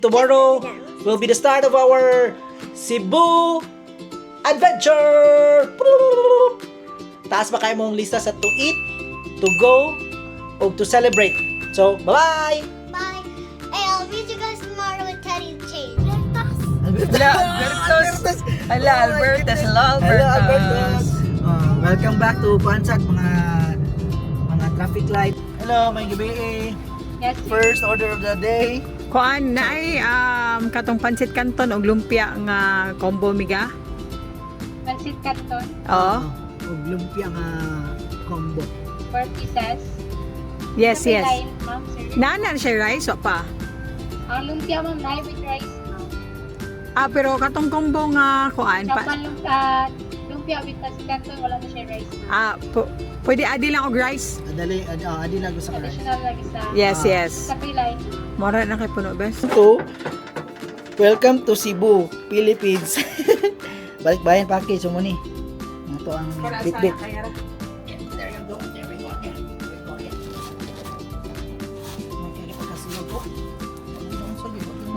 Tomorrow will be the start of our Cebu adventure! Taas ba kayo mong lista sa to eat, to go, o to celebrate? So, bye-bye! Bye. Hey, I'll meet you guys tomorrow with Teddy Chain. Albertus. Hello, Albertus. Hello, Hello, Albertus. Albertus! Welcome back to Pansat, mga traffic light. Hello, may gabi. Yes. First order of the day. Kuan na ay katong pansit canton og lumpia nga combo miga. Pansit canton, Oo. Og lumpia nga combo. 4 pieces. Yes, Sabi yes. line, ma'am, sir. Nana siya rice o pa. Ang lumpia, ma'am, na with rice, ma'am. Pero katong combo nga kuan Kapan lumpia with pansit canton, wala na siya rice, ma'am. pwede adi lang og rice. Adi lang sa kanan. Additional lagi sa Yes, yes. sabi line. Mora na kay puno bes. Welcome to Cebu, Philippines. Balik bayan package mo ni. Ito ang bit-bit.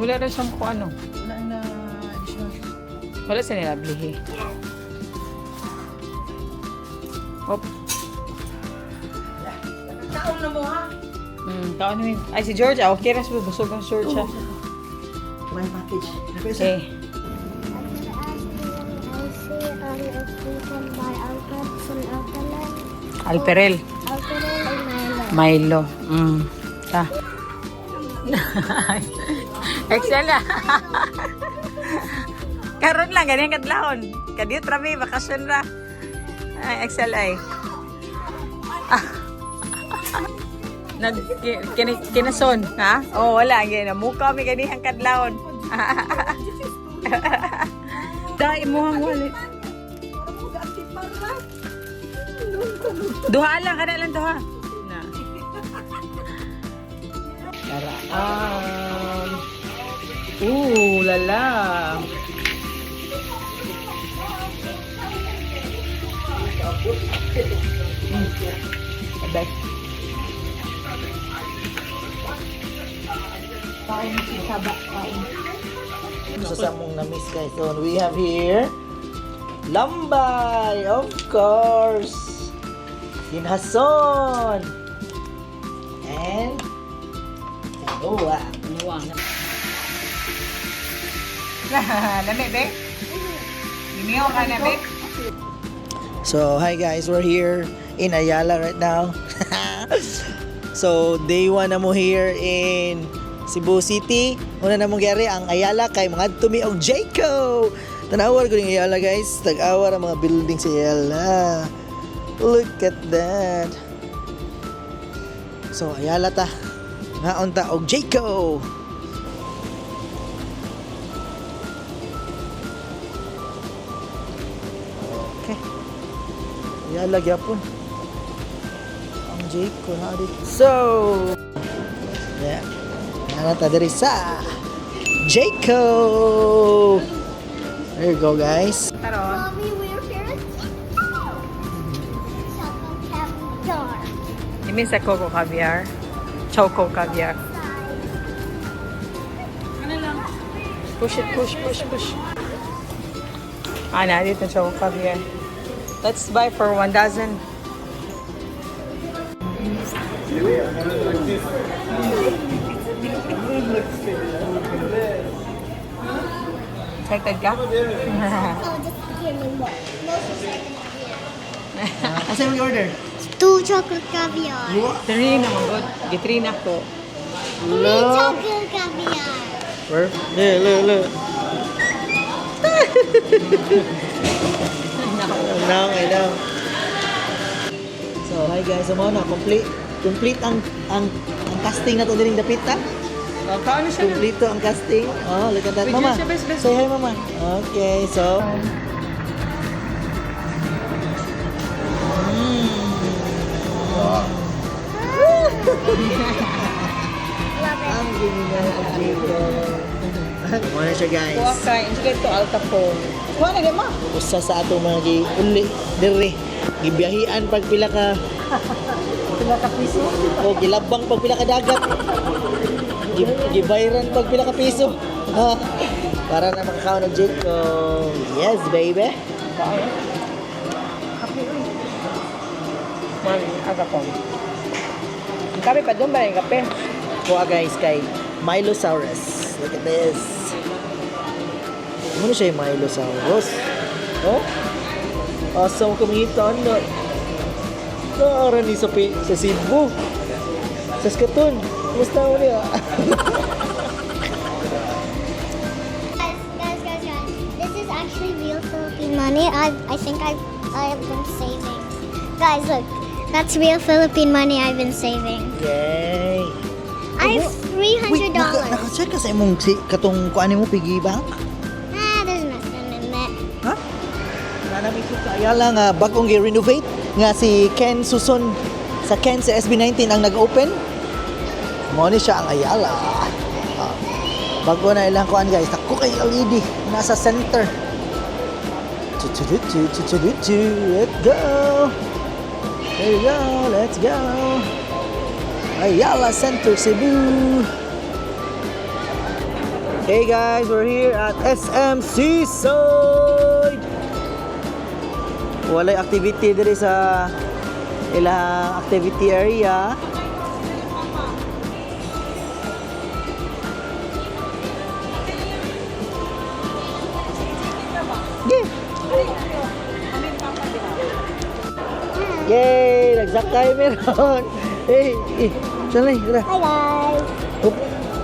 Wala na siyang kung ano. Wala na additional. Wala sa nila blihi. Op. Taon na mo ha. Taon namin. Ay, si George. Okay na siya. Busog ang George siya. Bayan package. Okay. If we can buy Alperel Alperel. or Milo. Milo. Ta. Excel na. Karon lang, ganyan kadlahon. Kadiyot rami, bakasyon ra. Ay, Excel ay. Kinason, ha? Oh, wala. Mukha mi ganyan kadlahon. Dahil muhang wallet. Duha lang, kada lang duha. Na. Karaan. Lala. Sabay. Kain si Saba. Sa samong na-miss guys. So, we have here Lambay, of course. Sinhason. And Noah. Lami, be? Giniyo ka na, be? So, hi guys, we're here in Ayala right now. So, day 1 na mo here in Cebu City. Una na mong gyari ang Ayala kay mga tumi og Jayco. Tanawar ko yung Ayala guys. Tag-awar ang mga building sa Ayala. Look at that. So, Ayala ta. Ngaon ta og Jayco. Okay. Ayala gyapon. Ang Jayco na dito. So, yeah. Ano ta diri sa Jayco. There you go guys. Karon. Mommy, we're here at Choco Caviar. You mean sa Coco Caviar? Choco Caviar. Ano lang? Push it, push. Na dito Choco Caviar. Let's buy for 1 dozen. Excited ka? Oh, just kidding. No, Asa yung order? 2 chocolate caviar. 3 naman, good. G3 na ko. 3 chocolate caviar. Look. I know. So, hi guys. So, na complete ang casting na to dining dapit ta. Paano siya na? Complete ang casting. Oh, look at that. With Mama, you, best. say hi, Mama. Okay, so. Ang ginagawa ko dito. Muna siya guys. Kuha ka. Sige ito, alta phone. Kuha na, di ma? Usa sa atong mga uli diri. Gibiyahian pag pila ka Pila ka piso? o gilabang pag pila ka dagat. Gibayran pag pila ka piso. Para na makakaon ng Jake ko. Yes, baby. Aga ko. Kape pa doon ba yung kape? Kuha guys kay Milosaurus. Look at this. Ano siya yung Milosaurus? Oh? Awesome kumita na. Naara ni sa Cebu. Sa Saskatoon. Kumusta mo niya? Guys. This is actually real Philippine money. I think I've been saving. Guys, look. That's real Philippine money I've been saving. Yay! I have $300. Naka-check ka sa imong katong kuanin mo piggy bank? There's nothing in that. Ha? Nanami ko sa Ayala nga bagong i-renovate nga si Ken Suson sa Ken sa SB19 ang nag-open. Mo ni siya ang Ayala. Bago na ilang kuan guys, tako kay LED nasa center. Let's go. There you go, let's go. Ayala Center, Cebu. Hey guys, we're here at SM Seaside. Walay activity diri sa ilang activity area. Yay! Nagsakay meron! Hey! Sanay! Tara! Hi guys. Oop!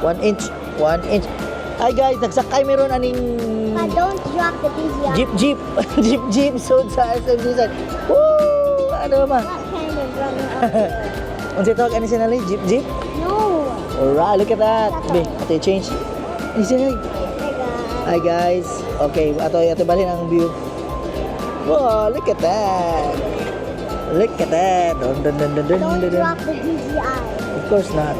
1 inch! 1 inch! Hi guys! Nagsakay meron aning Don't drop the DZI. jeep! Jeep! So sa SMG side! Woo! Ano ba? What kind of running up there? Unsa tawag ani sinali? Jeep? No. Alright! Look at that! Be, ate change! Ani sinali? Hi Hi guys! guys. Okay, ato balhin ang view. Wow! Look at that! Look at that! Dun, dun, dun, dun, dun, Don't dun, dun. drop the DZI. Of course not.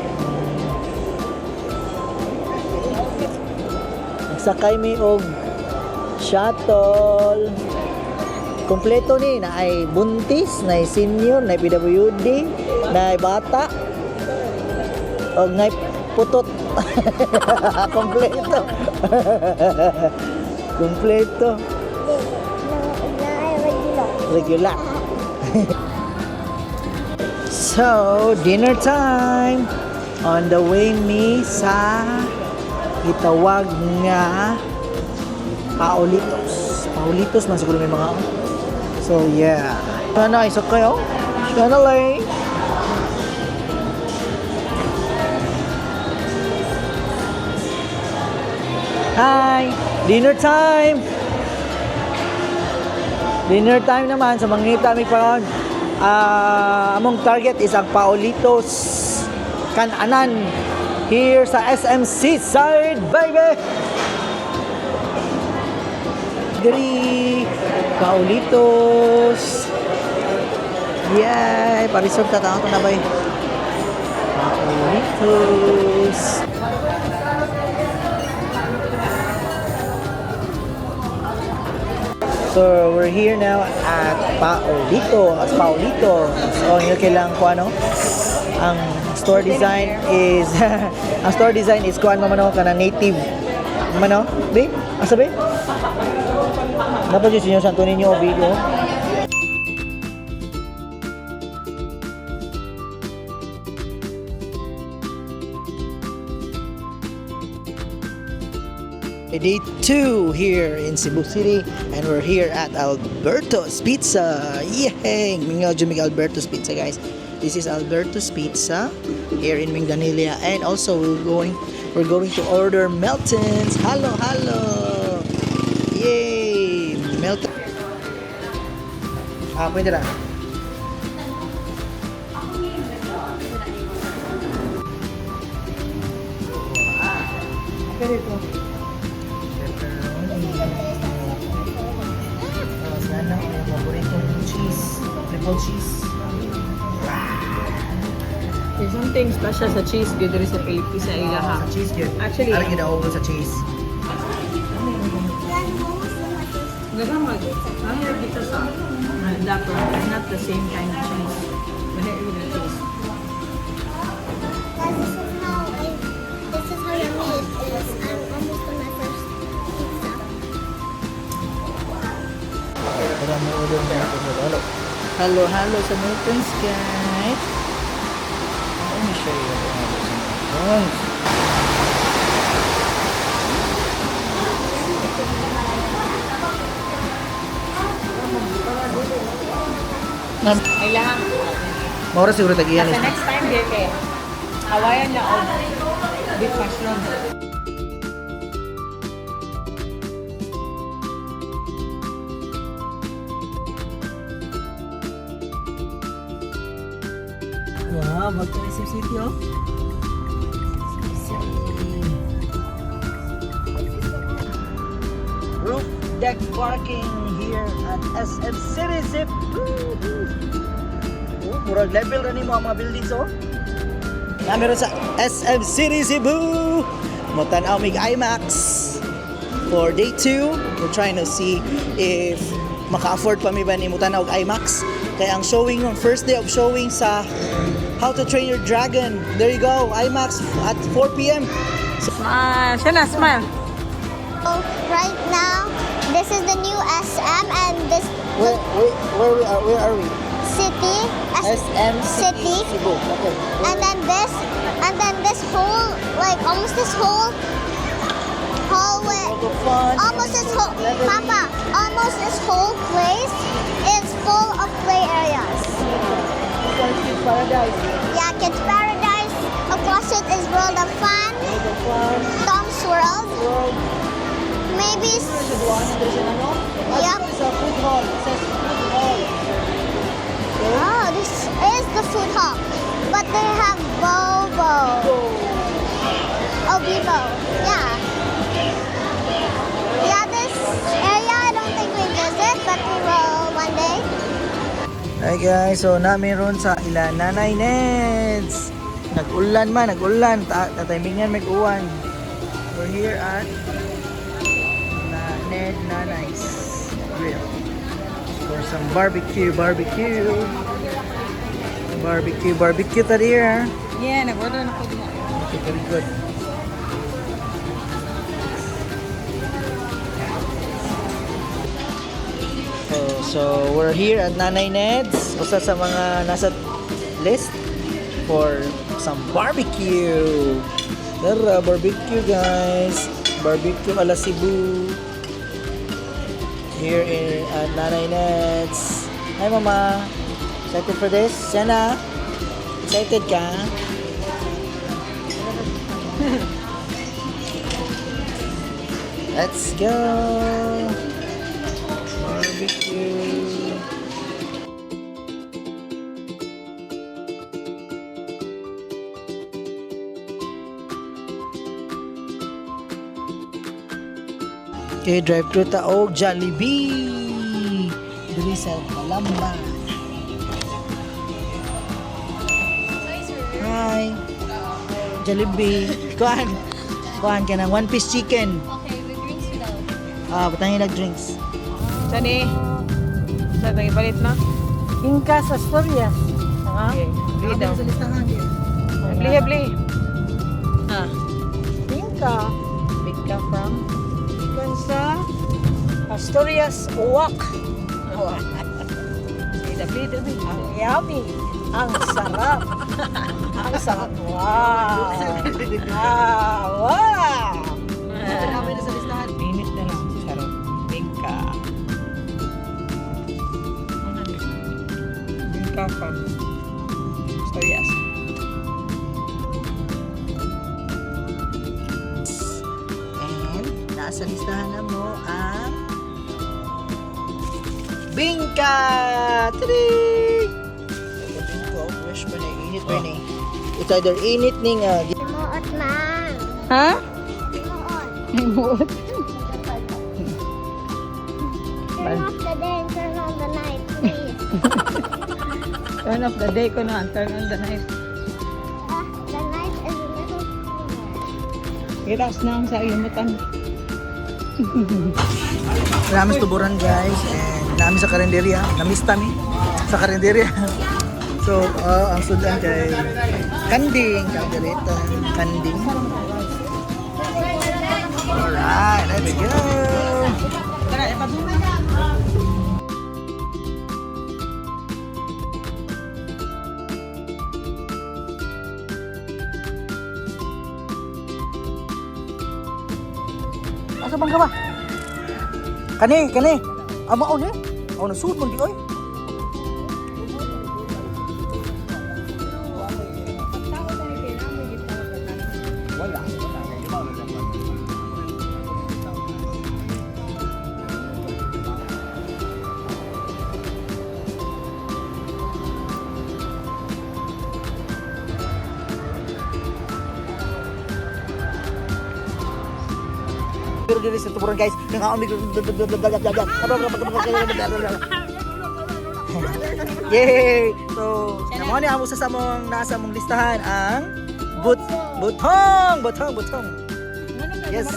Nagsakay mi og shuttle. Kompleto ni na ay buntis, na ay senior, na ay PWD, na ay bata. Og na ay putot. Kompleto. Kompleto. Regular. So, dinner time. On the way mi sa gitawag nga Paulitos. Paulitos man siguro may mga. So, yeah. Sana isa kayo. Sana lang. Hi! Dinner time! Dinner time naman sa mangita mi pa. Among target is ang Paulitos Kananan here sa SM Seaside, baby. Diri Paulitos. Yay! Parisog tatawag ko na ba? Paulitos. So, we're here now at Paulitos. So, yun kailangan ko ano? Ang store design is ang store design is kuan mamano kana native mano be asa be dapat yung sinyo santo ninyo video. Day 2 here in Cebu City, and we're here at Alberto's Pizza. Yay! Mingaw Jimmy Alberto's Pizza, guys. This is Alberto's Pizza here in Mindanilla, and also we're going to order Meltons. Hello! Yay! Melton. Pwede na. Pwede ito. Sana ang paboritong cheese, triple cheese. There's something special sa cheese dito rin sa Philippines sa ilaha. Sa cheese yun. Actually, Parang ginaubos sa cheese. nagamag. Ang hirap dito sa dapat. It's not the same kind of cheese. Mahirap yung cheese. Guys, this yummy it is. I'm almost on my first pizza. Para mo ulit na ito sa halo. Halo-halo sa Milton's, guys. Let me show you what halo sa Milton's. Ay lang. Maura siguro tag-iyan Sa eh. next time, Deke. Hawaiian na o beef mushroom. Wow, bago na Sim City, oh. Roof deck parking here at SM City Zip. Oh, murag level rin mo ang mga buildings, oh. Meron sa SM City Cebu. Mutanaw mig IMAX. For day 2, we're trying to see if maka-afford pa mi ba ni mutanaw og IMAX. Kaya ang showing ng first day of showing sa How to Train Your Dragon. There you go, IMAX at 4 p.m. Smile. Siya na, smile. So right now, this is the new SM and this Where are we? city. SM City. Cebu. Okay. And then this whole, like almost this whole hallway, Fun. almost this whole, Papa, almost this whole place is full of play areas. Kids Paradise. Yeah, Kids Paradise. Across it is World of Fun, The fun. Tom's World, World. maybe. There's an ano? Yep. It's a food hall. It says food hall. Oh, this is the food hall, but they have Bobo. Oh, Bibo. Yeah. Yeah, this area I don't think we visit, but we will one day. Hi guys, so namin ron sa ila Nanay Neds. Nag-ulan man, nag-ulan. Tatimingan mag-uwan. We're here at Ned Nanay's Grill for some barbecue tadi ya. Yeah, nag-order na ko din. Okay, very good. So we're here at Nanay Ned's. Usa sa mga nasa list for some barbecue. Tara, barbecue guys. Barbecue ala Cebu. Here at Nanay Ned's. Hi mama. Excited for this? Sana? Excited ka? Let's go! Barbecue! Okay, drive-thru taog Jollibee! Dili sa Palamba. Hi! Jollibee! Kuhan ka ng one-piece chicken. Okay, with drinks without. Patangin nag-drinks. Sani? Saan tayo palit na? Inca sa Asturias. Okay. Bili daw. Bili. Ah. Inca. Bigka from? Ikan sa Asturias Uwak. Bili. Ang yummy. Ang sarap. Ang sarap. Wow. Wow. Init na lang. Charot. Bigka. Bigka from Asturias. And nasa listahan na mo ang Bingka! Tadee! Bingka, fresh pa na. Init pa na. It's either init ning Limuot man. Ha? Limuot. Buot. Turn off the day and turn on the night, please. Turn off the day ko na. Turn on the night. The night is a little cooler. Relax na ang sa imutan. Namin tuburan guys and namin sa karinderya. Namiss kami sa karinderya. So, ang sudan kay Kanding, Kaldereta, Kanding. Asa bang ka ba? Kani. Ama ni. Na suot mo di oy. Pero diri sa tuburan guys, nang aamig. Yay! So, naman niya amo sa samong nasa mong listahan ang butong. Yes.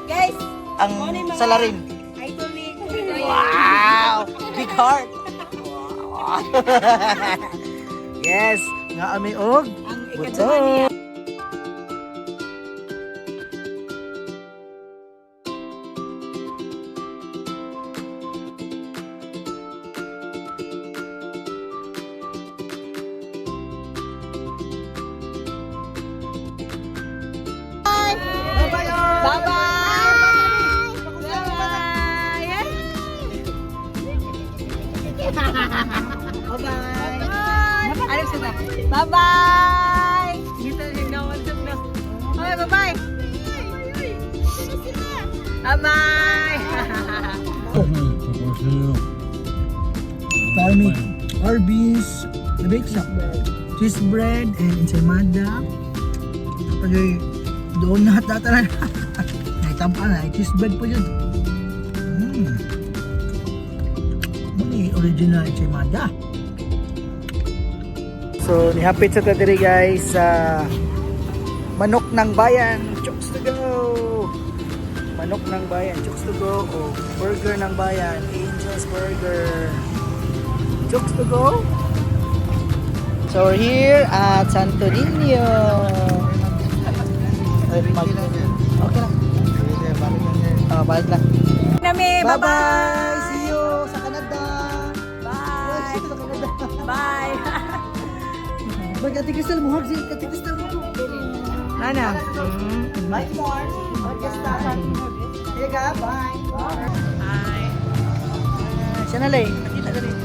Guys, Ang salarin. idol ni Wow! Big heart. Wow. Yes, nga ami og ang ikaduha niya. butong. Bye-bye! Dito rin na, what's up na? Okay, bye-bye! Bye-bye! Farming Arby's, the bake shop, cheese bread and ensaymada. Pagay doon na tatanan. Naitampan na, cheese bread po yun. Muni original ensaymada. So, nihapit sa tadiri guys sa Manok ng Bayan, Chooks to go! Manok ng Bayan, Chooks to go, o Burger ng Bayan, Angel's Burger, Chooks to go! So, we're here at Santo Niño. Okay lang. Balik lang. Nami, Bye-bye! See you sa Canada! Bye! Sa Canada! Bye! Bag, Ate Crystal, muhag si Ate Crystal mo to. Ano? Bye more. Here ka, bye. Bye! Siya na lay. Nakita na rin.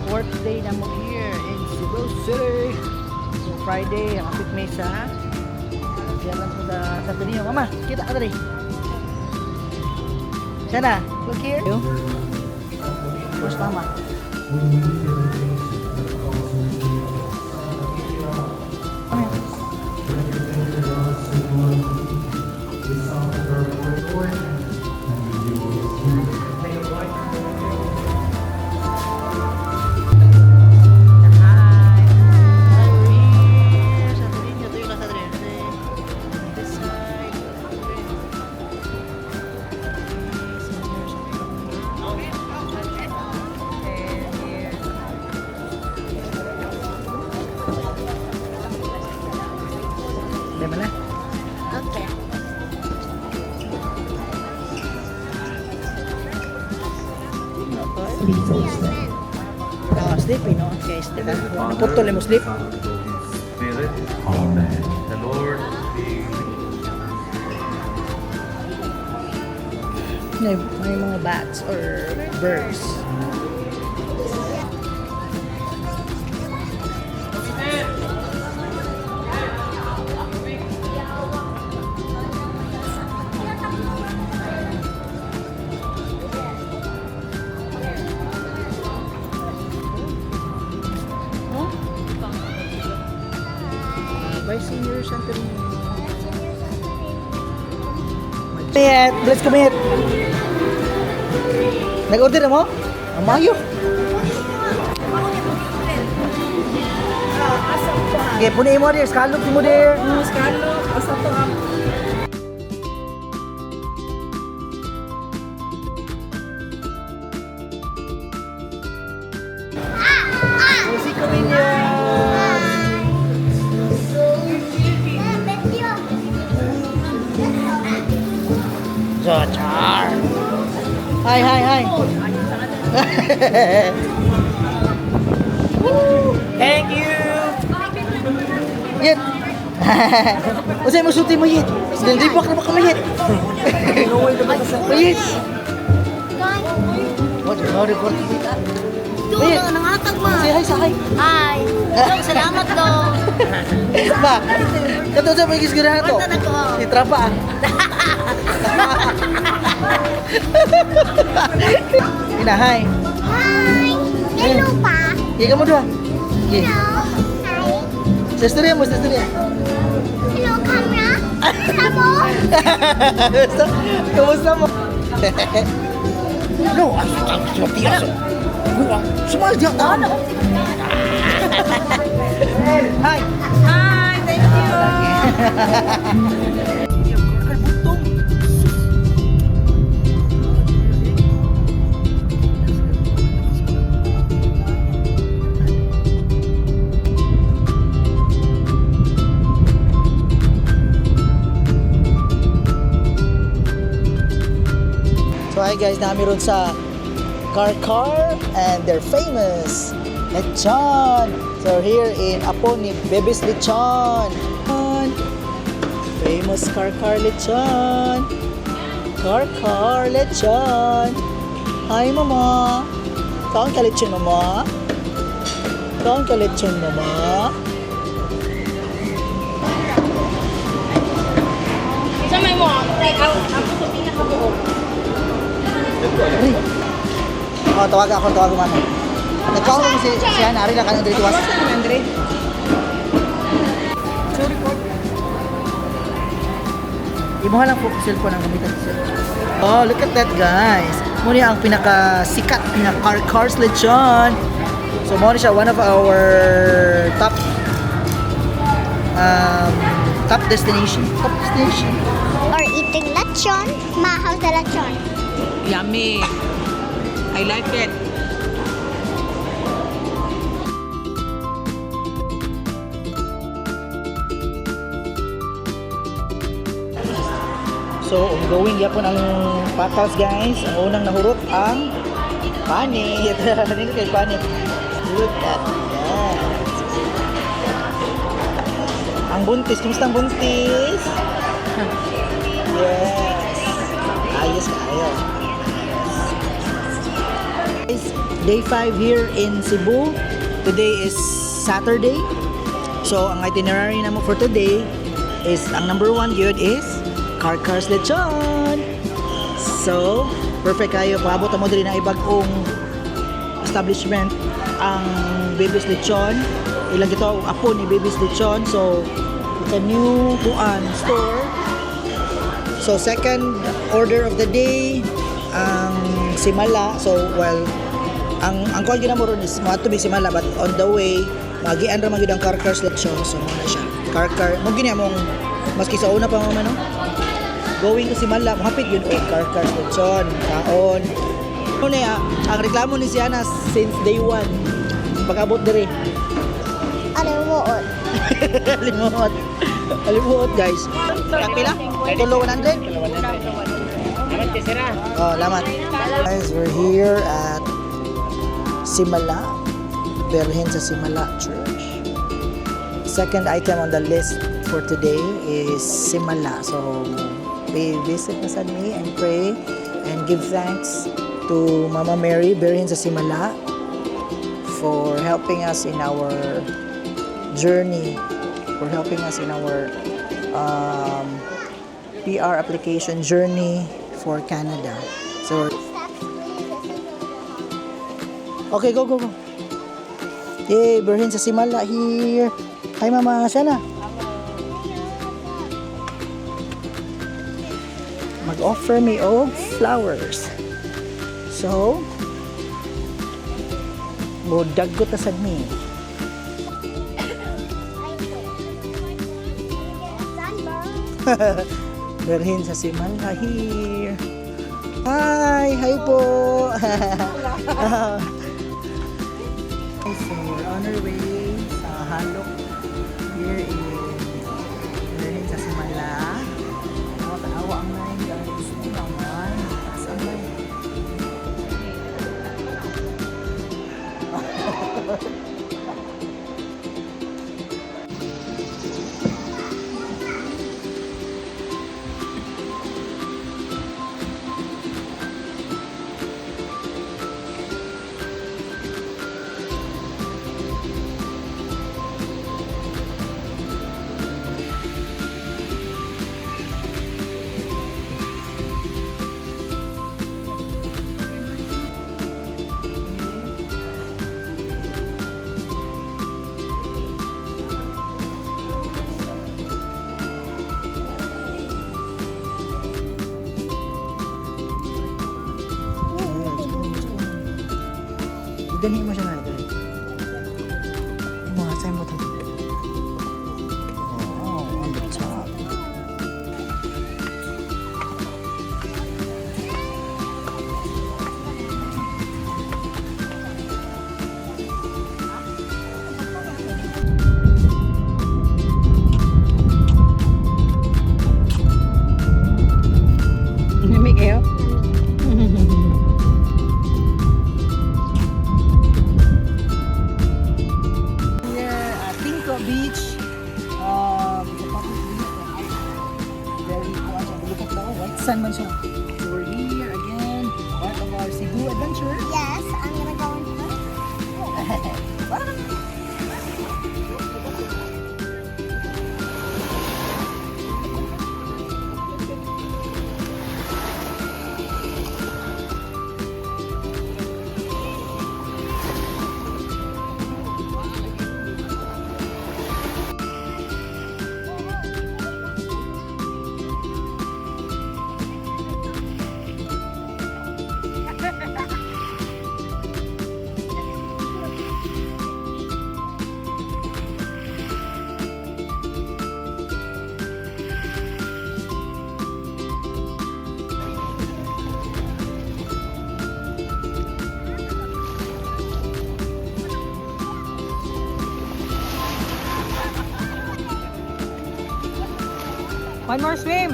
Fourth day na mo here in Cebu City. So Friday, ang kapit mesa. Diyan lang po sa Tanino. Mama, kita ka na rin. Siya na. Look here. First mama. Di ba na? Okay. Sleepy, no? Okay, sleep. Putol mo sleep. Spirit. Amen. The Lord be May mga bats or birds. By Senior Santorini. Kumiyet! Bless kumiyet! Nag-order na mo? Ang mayo! Okay, punin mo dir. Skalog mo dir. Skalog, asa to ang Si kumiyet! Char. Hi. Thank you! Yit! Usay mo sulti mo yit! Dendripak na baka mayit! Mayit! What? No report? Mayit! Nangatag mo. Say hi sa hi! Hi. Salamat do. Ba? Kato sa may gisgirahan to? Punta na ko. Itrapa ah! Ina, hi! Hi. Hello pa. Iya kamu dua? Iya. Hello. Hi. Sister mo, sister ya? Hello, camera. Kamu? Kamusta mo? No, ang tigas. Semua dia tahu. Hai. Hi, thank you. So hi guys, nami ron sa Car and they're famous lechon. So here in Apo ni Bebes Lechon. Famous Car lechon. Car lechon. Hi mama. Kaon ka lechon mama? Kaon ka lechon mama? Sa may mo, ako sa pinakabuo. Oh, tawag man. Nagkaon mo si Ana, ari lang kanang diri tuwas. Andre. Imo lang po cellphone ang gamitan ko. Oh, look at that guys. Muna ang pinaka-sikat na Cars Lechon. So muna siya one of our top destination. Or eating lechon. Ma, how's the lechon? Yummy. I like it. So, ongoing yapon ang patals guys. Ang unang nahurot ang panit. Nino kay panit. Look at that. Ang buntis. Kumusta ang buntis? Yes. Ayos kayo. Guys, day 5 here in Cebu. Today is Saturday. So, ang itinerary naman for today is, ang number 1 yun is Cars Lechon. So, perfect kayo. Paabot mo din ng ibagong establishment ang Bebes Lechon. Ilang ito apo ni Bebes Lechon. So, it's a new store. So, second order of the day, ang simala. So, well, ang call yun na mo ron is mga tubig simala, but on the way, magian ra magyud ang Cars Lechon. So, muna siya. Mo gini among maski sa una pa mo no? Going to Simala, mahapit yun Cars Lechon, kaon. Ano na ang reklamo ni Siana since day 1. Pag-abot dire. Alimuot. Alimuot guys. Kapila? Tulo 100? Oh, lamat. Guys, we're here at Simala. Berhen sa Simala Church. Second item on the list for today is Simala. So, we visit San Me and pray and give thanks to Mama Mary Berhen sa Simala for helping us in our journey, for helping us in our PR application journey for Canada. So, okay, go. Yay, Berhen sa Simala here. Hi Mama, sana. Mag-offer me of flowers. So, dagot na sad mi. Berhen sa Simala here. Hi po. So, we're on our way sa Halok here in Berhen sa Simala. Tanawa ang line guys. Naman. Saan line? Idani mo siya na ito. Mga sa'yo mo ito. Oh, on the top. Nami kayo? Here at Tinko Beach. It's a public beach. Very look at the white sun man siya. So we're here again. Part of our Cebu adventure. Yes, I'm gonna go in first. One more swim.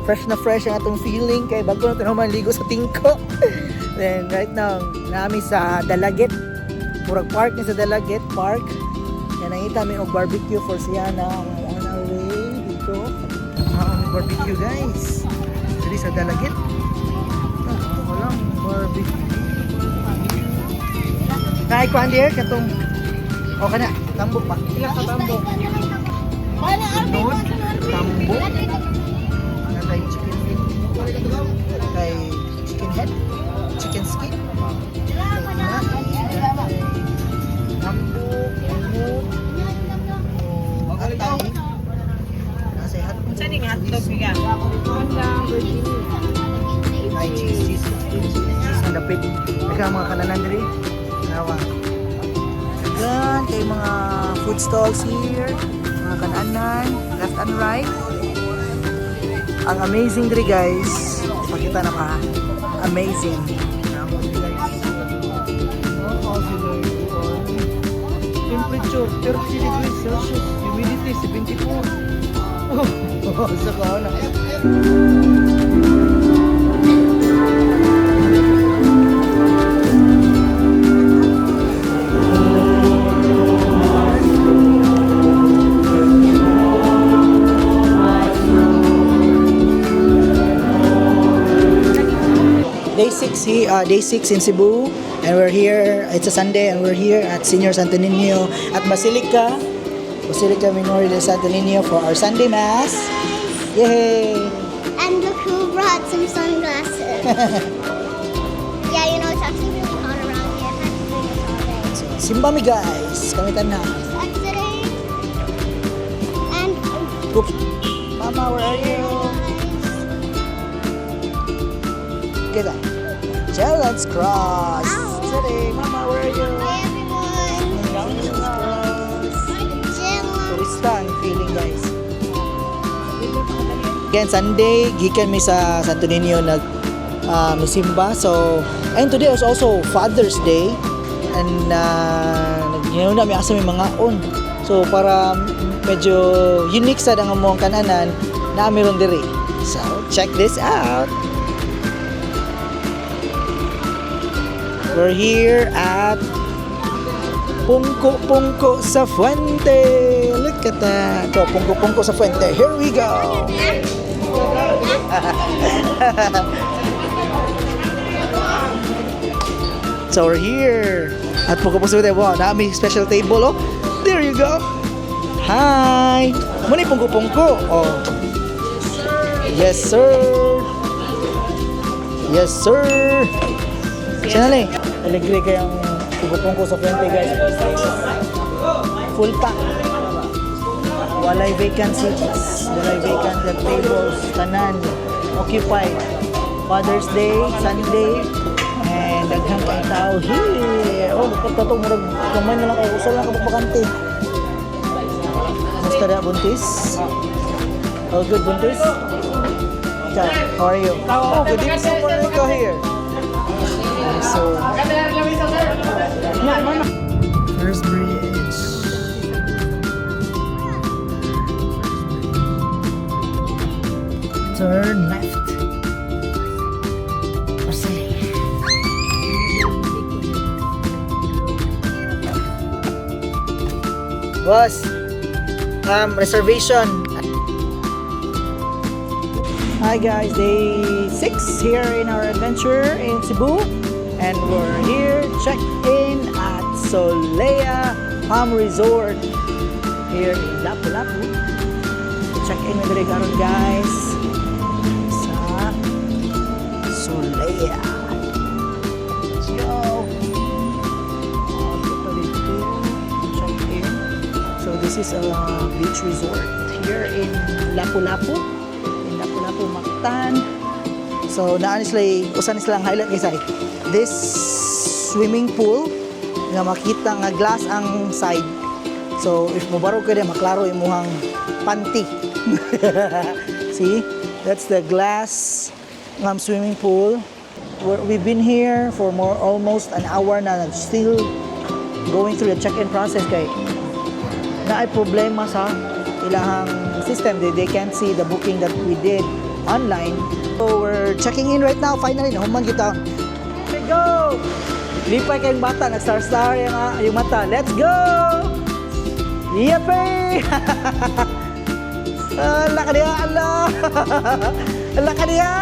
Fresh ang atong feeling kay bago na naman ligo sa Tingko. Then right now, nami sa Dalagit. Murag park ni sa Dalagit Park. Yan nakita mi og barbecue for Siana on our way dito. Barbecue guys. Dili sa Dalagit. Walang barbecue. Kay Kwandir katong o kana tambok pa. Ilang ka tambok? Noon, tambok. Kay chicken feet. Kay chicken head. Chicken skin. Tambok. Atay. Nasa hotdog. Saan yung hotdog niya? Hotdog, Virginia. Ay, cheese. Ang dapit. Ika mga kananan diri. Nawa. Yan, kay mga food stalls here. Mga kananan, left and right. Ang amazing diri guys. Pakita na ka. Amazing. Temperature, 30 degrees Celsius. Humidity, 74. Sa kaona. Day 6 in Cebu, and we're here. It's a Sunday, and we're here at Senior Santo Niño at Basilica Minore de Santo Niño for our Sunday Mass. Yay! And look who brought some sunglasses. Yeah, you know, it's actually really hot around here. I have to bring this all day. Simba mi guys, kami na. Exiting. And Oops. Mama, where are you? Kita. Challenge cross. Ow. City, Mama, where are you? hi everyone. Challenge cross. Jill. Turista ang feeling guys. Again, Sunday, gikan mi sa Santo Niño misimba. So, and today was also Father's Day. And ngayon na may asa may mga on. So, para medyo unique sa dangang mong kananan, na meron diri. So, check this out. We're here at Pungko sa Fuente. Look at that. So, Pungko sa Fuente. Here we go. So, we're here at Pungko sa Fuente. Wow, may special table, oh. There you go. Hi. Muna yung Pungko. Oh. Yes, sir. Yes, sir. Siya na lang. Alegre kayang Pungko sa Fuente, guys. Full pack. Walay vacant seats. Walay vacant tables. Tanan. Occupied. Father's Day, Sunday. And daghang kay tao here. Oh, kapag murag kamay na lang kayo. Usa lang kapag-bakante. Musta na, Buntis? All good, Buntis? Ciao, how are you? Oh, good evening, Super Nico here. So, First Bridge. Turn left. Boss, reservation. Hi guys, day 6 here in our adventure in Cebu, and we're here check-in at Solea Palm Resort here in Lapu-Lapu. Check-in with the garon guys sa Solea. Let's go. Check-in. So this is a beach resort here in Lapu-Lapu. Mactan. So naan sila usan sila ang highlight guys ay this swimming pool nga makita nga glass ang side. So if mobaro ka din maklaro imuhang panty. See? That's the glass swimming pool. We've been here for almost an hour na, still going through the check-in process kay na ay problema sa ilahang system. They can't see the booking that we did online. So we're checking in right now. Finally, nahuman kita. Let's go! Lipay kayong bata. Nag-star-star yung mata. Let's go! Yippee! Ala ka diya! Ala! Ala ka diya!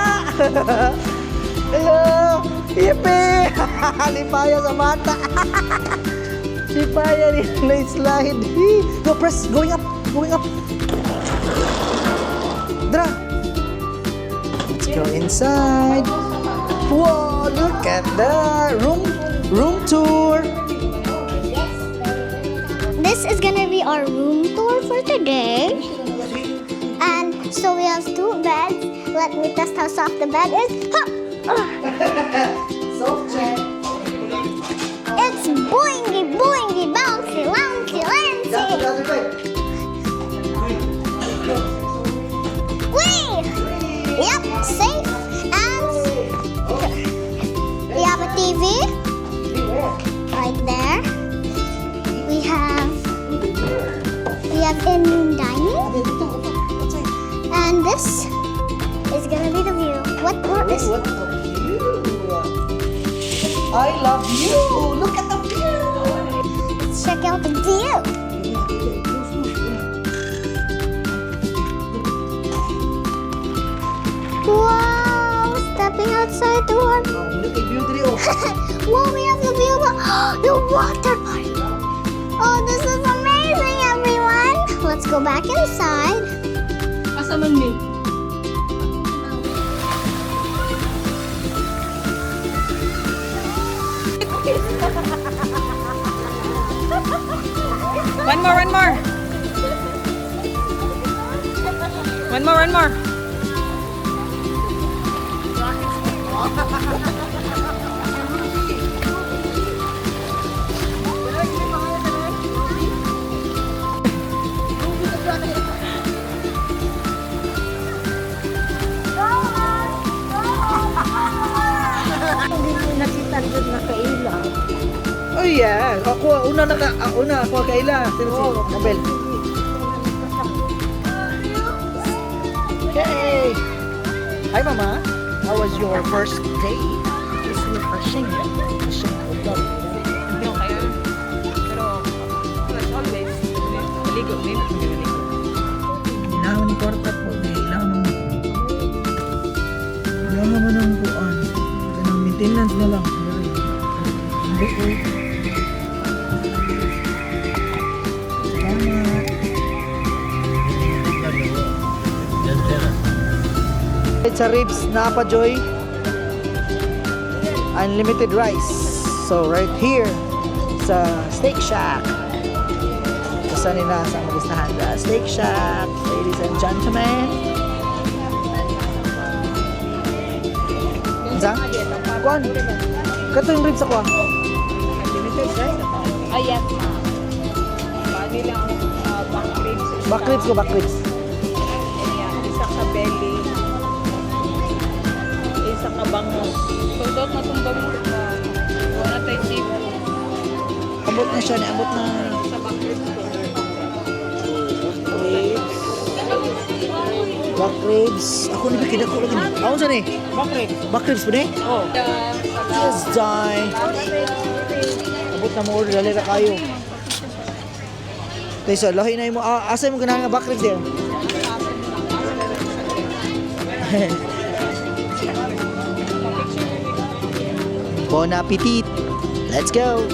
Hello! Yippee! Lipaya sa mata. Lipaya rin na slide. Go press! Going up! Going up! Dra! Go inside. Whoa, look at the room tour. This is gonna be our room tour for today. And so we have 2 beds. Let me test how soft the bed is. Soft check. It's boingy, boingy, bouncy, bouncy, bouncy. Whee! Yep, safe and we have a TV right there. We have in dining, and this is gonna be the view. What is? What a view! I love you. Look at the view. Let's check out the view. Wow! Stepping outside the water. Whoa, we have the view of the water park. Oh, this is amazing, everyone. Let's go back inside. Asa man mi? One more. One more. Oh yeah, ako ako kaila. Sino si Mabel? Hi, Mama. How was your first day? It's refreshing. Refreshing. No, kaya. Pero, as always, maligo din. Maligo. Kailangan ng kwarta po. Kailangan mo ng buwan. Kailangan maintenance na lang. It's a ribs na pa, Joy. Unlimited rice. So right here sa Steak Shack. Isa nila sa magistahan sa Steak Shack, ladies and gentlemen. Sa? Kuan? Kato yung ribs ako. Limited, right? Ayan. Bali lang, back ribs. Back ribs ko, back ribs. Ayan, isa ka belly. Isa ka bangus. Tundot na itong bangus na wala tayo sipo. Abot na siya, abot na. Sa back ribs ko. Ribs. Back ribs. Ako ni bikid ako lagi. Ako saan eh? Back ribs. Back ribs po eh? Oh. Yes, die. Abot na mo order, dali na kayo. Tayo so, lahi na mo. Asa mo ganahan nga back ribs there? Bon appetit. Let's go.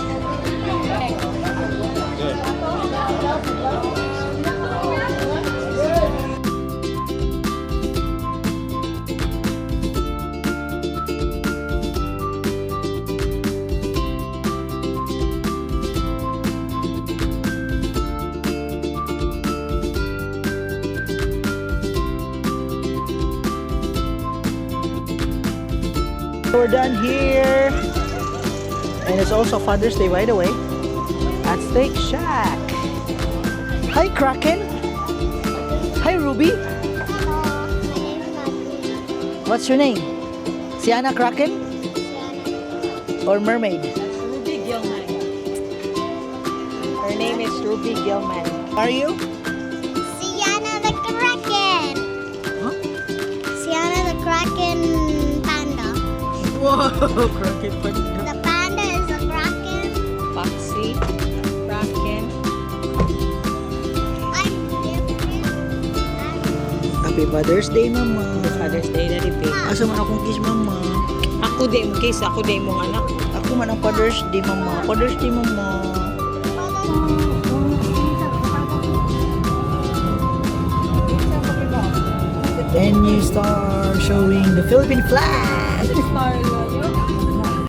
We're done here. And it's also Father's Day, by the way, at Steak Shack. Hi, Kraken. Hi, Ruby. Hello, my name is Matthew. What's your name? Sienna Kraken or Mermaid? Ruby Gilman. Her name is Ruby Gilman. Are you? Sienna the Kraken. Huh? Sienna the Kraken panda. Whoa, Kraken. The panda is a Kraken. Foxy. Kraken. I'm different. Happy Father's Day, Mama. Father's Day na rin, babe. Asa man akong kiss, Mama? Ako din mo case, ako din mo anak. Ako man ang Father's Day, Mama. Father's Day, Mama. And you start showing the Philippine flag. Star yun.